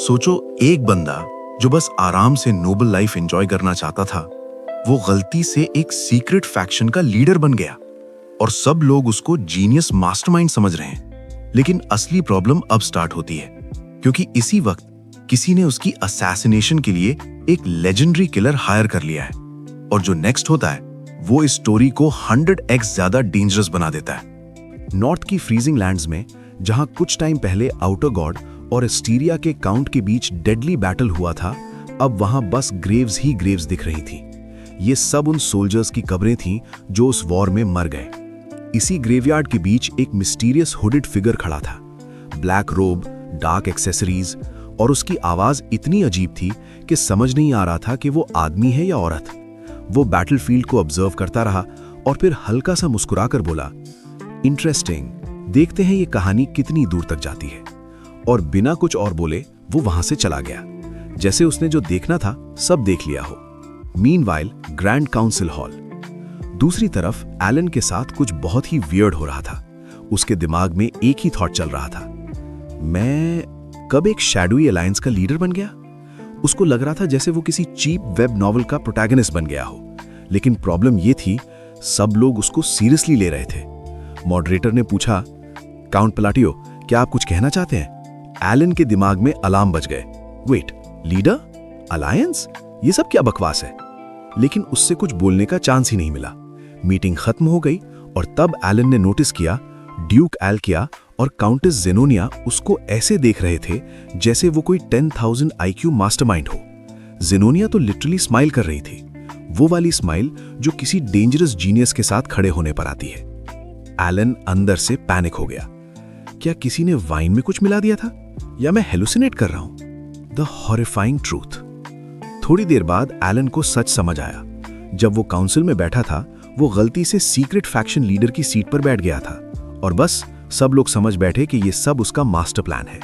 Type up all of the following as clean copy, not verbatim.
सोचो, एक बंदा जो बस आराम से नोबल लाइफ एंजॉय करना चाहता था, वो गलती से एक सीक्रेट फैक्शन का लीडर बन गया और सब लोग उसको जीनियस मास्टरमाइंड समझ रहे हैं। लेकिन असली प्रॉब्लम अब स्टार्ट होती है, क्योंकि इसी वक्त किसी ने उसकी असैसिनेशन के लिए एक लेजेंडरी किलर हायर कर लिया है। और जो नेक्स्ट होता है वो इस स्टोरी को 100x ज्यादा डेंजरस बना देता है। नॉर्थ की फ्रीजिंग लैंड्स में, जहां कुछ टाइम पहले आउटर गॉड और एस्टीरिया के काउंट के बीच डेडली बैटल हुआ था, अब वहां बस ग्रेव्स ही ग्रेव्स दिख रही थी। ये सब उन सोल्जर्स की कब्रें थीं जो उस वॉर में मर गए। इसी ग्रेवयार्ड के बीच एक मिस्टीरियस हुडेड फिगर खड़ा था, ब्लैक रोब, डार्क एक्सेसरीज, और उसकी आवाज इतनी अजीब थी कि समझ नहीं आ रहा था कि वो आदमी है या औरत। वो बैटलफील्ड को ऑब्जर्व करता रहा और फिर हल्का सा मुस्कुराकर बोला, इंटरेस्टिंग, देखते हैं ये कहानी कितनी दूर तक जाती है। और बिना कुछ और बोले वो वहां से चला गया, जैसे उसने जो देखना था सब देख लिया हो। Meanwhile grand council hall. दूसरी तरफ एलन के साथ कुछ बहुत ही वियर्ड हो रहा था। उसके दिमाग में एक ही थॉट चल रहा था, मैं कब एक शैडोई अलायंस का लीडर बन गया। उसको लग रहा था जैसे वो किसी चीप वेब नॉवल का प्रोटैगनिस्ट बन गया हो। लेकिन प्रॉब्लम ये थी, सब लोग उसको सीरियसली ले रहे थे। मॉडरेटर ने पूछा, काउंट पलाटियो, क्या आप कुछ कहना चाहते हैं? एलन के दिमाग में अलार्म बज गए। Wait, leader? अलायंस? ये सब क्या बकवास है? लेकिन उससे कुछ बोलने का चांस ही नहीं मिला। मीटिंग खत्म हो गई और तब एलन ने नोटिस किया ड्यूक एल्किया और काउंटेस जेनोनिया उसको ऐसे देख रहे थे जैसे वो कोई 10,000 IQ मास्टरमाइंड हो। जेनोनिया तो लिटरली स्माइल कर रही थी, वो वाली स्माइल जो किसी डेंजरस जीनियस के साथ खड़े होने पर आती है। एलन अंदर से पैनिक हो गया। क्या किसी ने वाइन में कुछ मिला दिया था या मैं हेलुसिनेट कर रहा हूं? The horrifying truth. थोड़ी देर बाद एलन को सच समझ आया। जब वो काउंसिल में बैठा था, वो गलती से सीक्रेट फैक्शन लीडर की सीट पर बैठ गया था और बस सब लोग समझ बैठे कि ये सब उसका मास्टर प्लान है।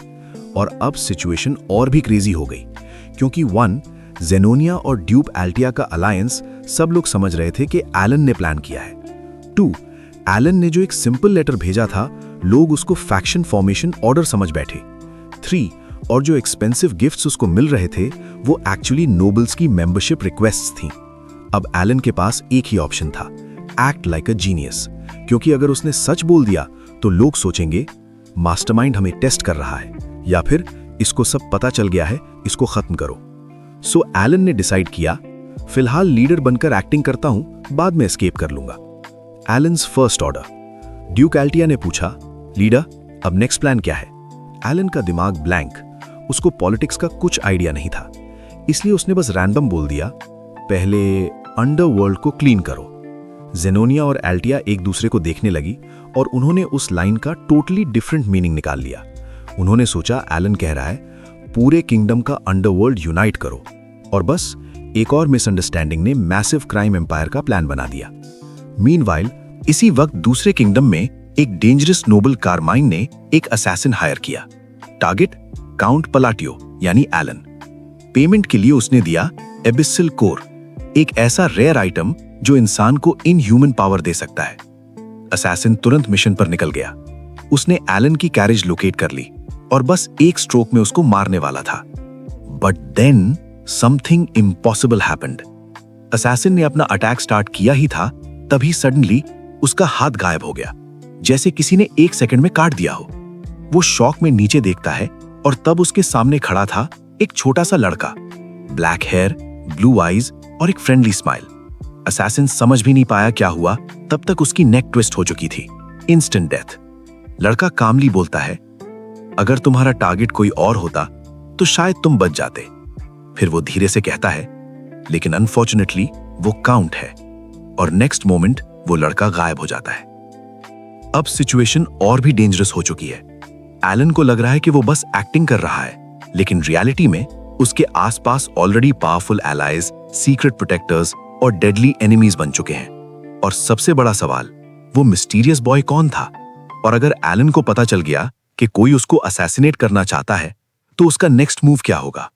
और अब सिचुएशन और भी क्रेजी हो गई, क्योंकि 1, जेनोनिया और ड्यूक एल्टिया का अलायंस सब लोग समझ रहे थे कि एलन ने प्लान किया है। 2, एलन ने जो एक सिंपल लेटर भेजा था, लोग उसको फैक्शन फॉर्मेशन ऑर्डर समझ बैठे। 3, और जो एक्सपेंसिव गिफ्ट्स उसको मिल रहे थे वो एक्चुअली नोबल्स की मेंबरशिप रिक्वेस्ट्स थीं। अब एलन के पास एक ही ऑप्शन था, एक्ट लाइक अ जीनियस, क्योंकि अगर उसने सच बोल दिया तो लोग सोचेंगे मास्टरमाइंड हमें टेस्ट कर रहा है, या फिर इसको सब पता चल गया है, इसको खत्म करो। सो एलन ने डिसाइड किया, फिलहाल लीडर बनकर एक्टिंग करता हूं, बाद में एस्केप कर लूंगा। Allen's first order. ड्यूक एल्टिया ने पूछा, लीडर अब नेक्स्ट प्लान क्या है? एलन का दिमाग ब्लैंक, उसको पॉलिटिक्स का कुछ आइडिया नहीं था, इसलिए उसने बस रैंडम बोल दिया, पहले अंडरवर्ल्ड को क्लीन करो। जेनोनिया और एल्टिया एक दूसरे को देखने लगी और उन्होंने उस लाइन का टोटली डिफरेंट मीनिंग निकाल लिया। उन्होंने सोचा एलन कह रहा है पूरे किंगडम का अंडरवर्ल्ड यूनाइट करो, और बस एक और मिसअंडरस्टैंडिंग ने मैसिव क्राइम एम्पायर का प्लान बना दिया। मीनवाइल इसी वक्त दूसरे किंगडम में एक डेंजरस नोबल कारमाइन ने एक असैसिन हायर किया। टारगेट काउंट पलाटियो यानी एलन। पेमेंट के लिए उसने दिया एबिसिल कोर, एक ऐसा रेयर आइटम जो इंसान को इनह्यूमन पावर दे सकता है। असैसिन तुरंत मिशन पर निकल गया। उसने एलन की कैरेज लोकेट कर ली और बस एक स्ट्रोक में उसको मारने वाला था। But then something impossible happened. Assassin ने अपना अटैक स्टार्ट किया ही था, तभी सडनली उसका हाथ गायब हो गया, जैसे किसी ने 1 सेकंड में काट दिया हो। वो शॉक में नीचे देखता है और तब उसके सामने खड़ा था एक छोटा सा लड़का, ब्लैक हेयर, ब्लू आईज और एक फ्रेंडली स्माइल। असैसिन समझ भी नहीं पाया क्या हुआ, तब तक उसकी नेक ट्विस्ट हो चुकी थी। Instant death. लड़का कामली बोलता है, अगर तुम्हारा टारगेट कोई और होता तो शायद तुम बच जाते। फिर वो धीरे से कहता है, लेकिन अनफॉर्चुनेटली वो काउंट है। और नेक्स्ट मोमेंट वो लड़का गायब हो जाता है। अब सिचुएशन और भी डेंजरस हो चुकी है। एलन को लग रहा है कि वो बस एक्टिंग कर रहा है, लेकिन रियलिटी में उसके आसपास already powerful allies, secret protectors और डेडली एनिमीज बन चुके हैं। और सबसे बड़ा सवाल, वो मिस्टीरियस बॉय कौन था? और अगर एलन को पता चल गया कि कोई उसको असैसिनेट करना चाहता है, तो उसका नेक्स्ट मूव क्या होगा?